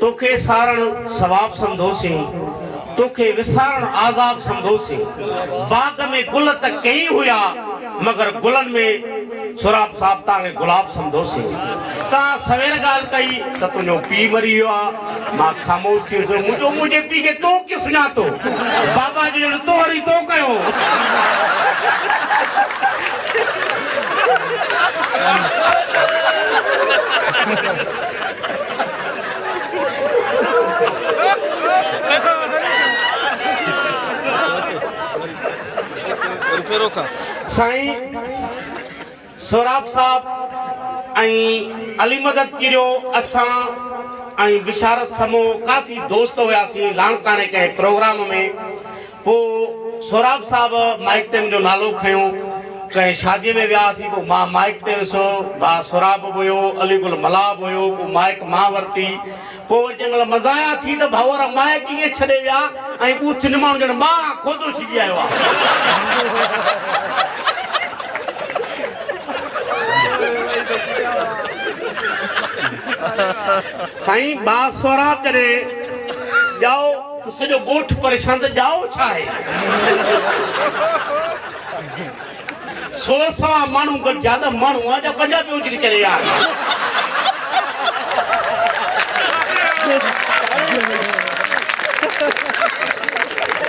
तोखे सारण सवाब समझोसी, तोखे विसारण आजाब समझोसी। बाग में गुल त कई हुआ मगर गुलन में सुराब साहब ताके गुलाब समझोसी। ता सवेर गाल कई त तुझो पी मरी वियो आ, मां खामोश थी वियुसि। मुझे पी के तो के सुञातो, बाबा जी ने तो हरी तो कयो। साईं सोराब साहब अली मदद किरो असा बिशारत समो काफी दोस्त हुआसी लाणकाने के प्रोग्राम में। पो सोराब साहब माइक ते मुझो नालो खयो, कहीं शादी में वियासी, पो मां माइक ते विसो, बा सोराब हुयो, अली गुल मलाब हुयो, पो माइक मां वरती। पो जंगल मजाया थी त भावर माइक ये छड़े विया ऐं पूछ न माण्हू जण मां खोदो छी आयो आ। साईं बा सोराब जने जाओ तो सजो गोठ परेशान त जाओ छा है। 100 सवा माण्हू गॾु ज्यादा माण्हू आ जा पंजाबी उजरी करे यार।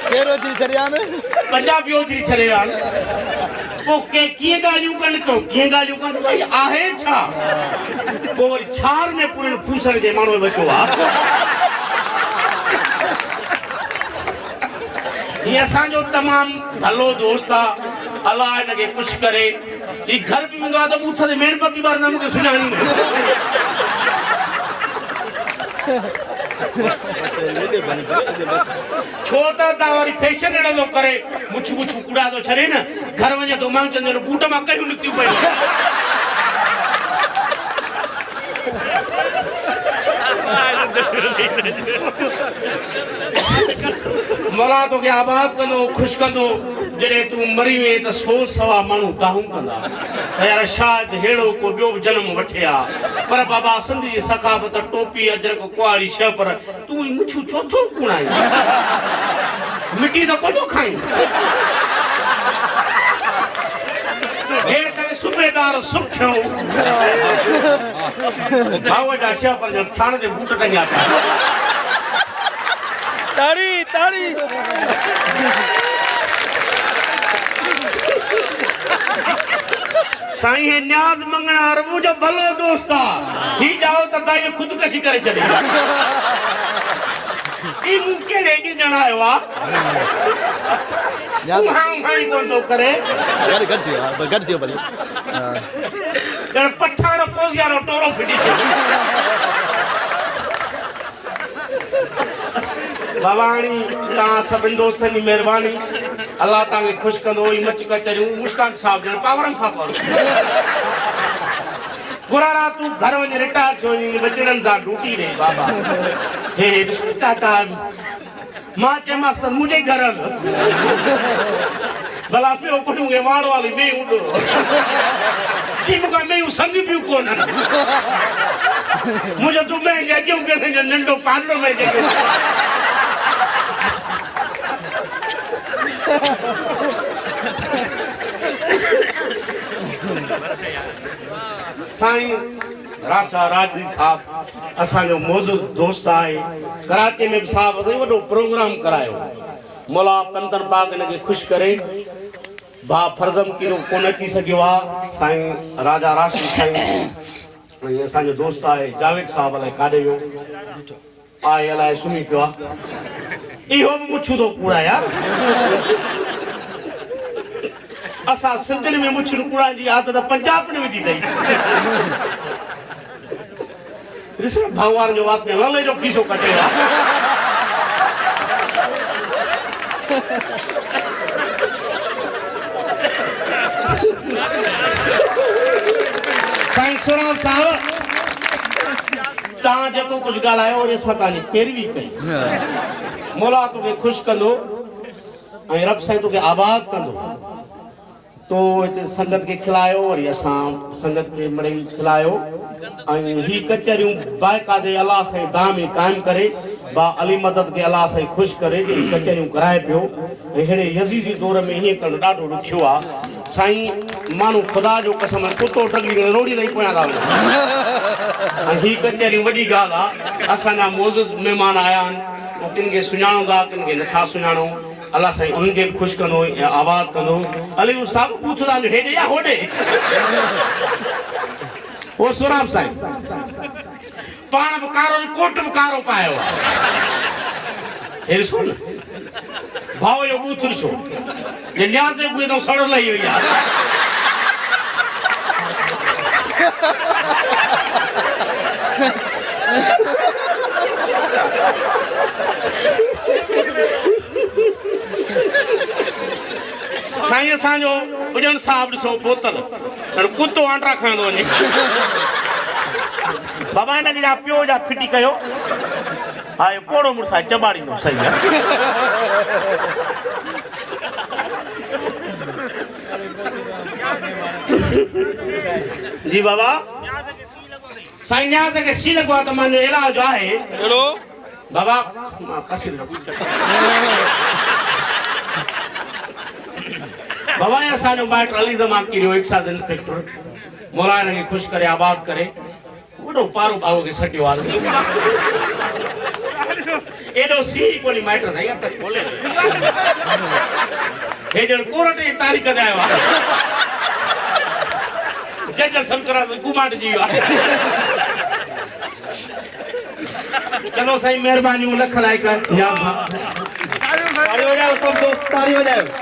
केरो जी छरियान पंजाबी उजरी छरे यार। पो के कीअं ॻाल्हियूं कनि को कीअं ॻाल्हियूं कनि भाई आहे छा। पो वरी छार में पूरे फूसण जे माण्हू बचो आ। ये असांजो तमाम भलो दोस्त आ, अल्लाह इनके कुछ करे। ये घर भी वेंदो आ त बूथ ते मेणबती बारंदा मूंखे सुञाणी। छो त ता वरी फैशन एड़ो थो करे, मुछ मुछ कुड़ा तो छरे न, घर वञे तो मां चंदन बूट मां कयूं निकतियूं पयूं। मौला तो के आबाद कंदो खुश कंदो। जड़े तू मरी वे त 100 सवा माण्हू ताहूं कंदा यार शायद हेड़ो को बियो जन्म वठे आ। पर बाबा सिंधी सकाफत टोपी अजरक कुआरी शह पर तू मुछू छो थो कुणाई मिट्टी तो कोतो खाई। हे करे सुबेदार सुख छो भाव जा शह पर जो थाने दे बूट टंगिया था। ताड़ी ताड़ी साईं है न्याज मंगना और मुझे भलो दोस्त आ। ही जाओ त ताई खुदकशी करे चले। ई मुके रेडी जना आयो आ। हां कोन तो करे गड दियो भले जण पठाण कोसियारो टोरो फिटी। भवानी ता सभिनी दोस्तनि जी महिरबानी, अल्लाह ताके खुश कंदो। ई मच कचरियूं मुस्कान साहब जण पावरम खा करो। गुरारा तू घर वञ रिटायर थियो बचड़न सां ड्यूटी रे बाबा। हे ॾिसो चाचा मां चयोमांसि त मुंहिंजे घर भला पियो पढ़ूंगे वाड़ वाली में उडो की मूंखां में संग पियूं कोन मुझे तू में जॻियूं के नंढो पांडो में जॻियो। साईं राशा राजदी साहब असांजो मौजूद दोस्त आहे। कराची में साहब असां वॾो प्रोग्राम करायो। मौला पंदर पाक इनके खुश करे। भा फर्जम किलो कोन अची सघियो आहे। साईं राजा राशि साईं असांजो दोस्त आहे जावेद साहब अलाए काॾे वियो आहे, अलाए सुम्ही पियो आहे। इहो बि मुछूं थो कूड़ा यार। असां सिंधियुनि में मुछूं कूड़ाइण जी आदत पंजाब में विधी अथई। ॾिस भगवान जो वात में लले जो खीसो कटे आहे। साईं सुराम साहब तव्हां जेको कुझु ॻाल्हायो उन सां तव्हांजी पैरवी कई। मौला तोखे ख़ुशि कंदो ऐं रब साईं तोखे आबाद कंदो। तो हिते संगत के खिलायो वरी असां संगत के मिड़ई खिलायो ऐं ही कचहरियूं बाक़ाइदे अलाह साईं दाम में क़ाइमु करे बा अली मदद के अलाह साईं ख़ुशि करे जे कचहरियूं कराए पियो ऐं हेड़े यज़ीदी दौर में हीअं करणु ॾाढो ॾुखियो आहे साईं माण्हू ख़ुदा जो कसम कुतो टंगी रोड़ी ताईं पोयां था वञनि ऐं हीअ कचहरियूं वॾी ॻाल्हि आहे असांजा मौजूद महिमान आया आहिनि किन खे सुञाणो था किन खे नथा सुञाणो अल्लाह साईं उन्हनि खे बि ख़ुशि कंदो ऐं आबाद कंदो अली हू साॻियो पूछंदा हेॾे या होॾे वो सुराब साईं पाण बि कारो कोट बि कारो पायो आहे हे ॾिसो न भाउ जो बूथ ॾिसो जे न्याज़ जे बूहे सड़ो लही वई आहे साईं असांजो उजन साहब ॾिसो बोतल कुतो आंड्रा खणंदो वञे बाबा हिन जा पियो जा फिटी कयो हा इहो कोड़ो मुड़ुस आहे चॿाड़ींदो सही आहे जी बाबा साईं न्याज़ खे सी लॻो आहे त मुंहिंजो इलाज आहे हेड़ो बाबा कसी बाबा असांजो माइट अली ज़मान किरियो एक्साइज इंस्पेक्टर मौलाना खे ख़ुशि करे आबाद करे वॾो पारो भाऊ खे सटियो आहे एॾो सी कोन्हे माइट साईं हथ खोले हे ॼण कोर्ट जी तारीख़ ते आयो आहे जज संतरा से घुमाट जी वियो आहे चलो साईं महिरबानी लख लाइक ताड़ी वॼायो सब दोस्त ताड़ी वॼायो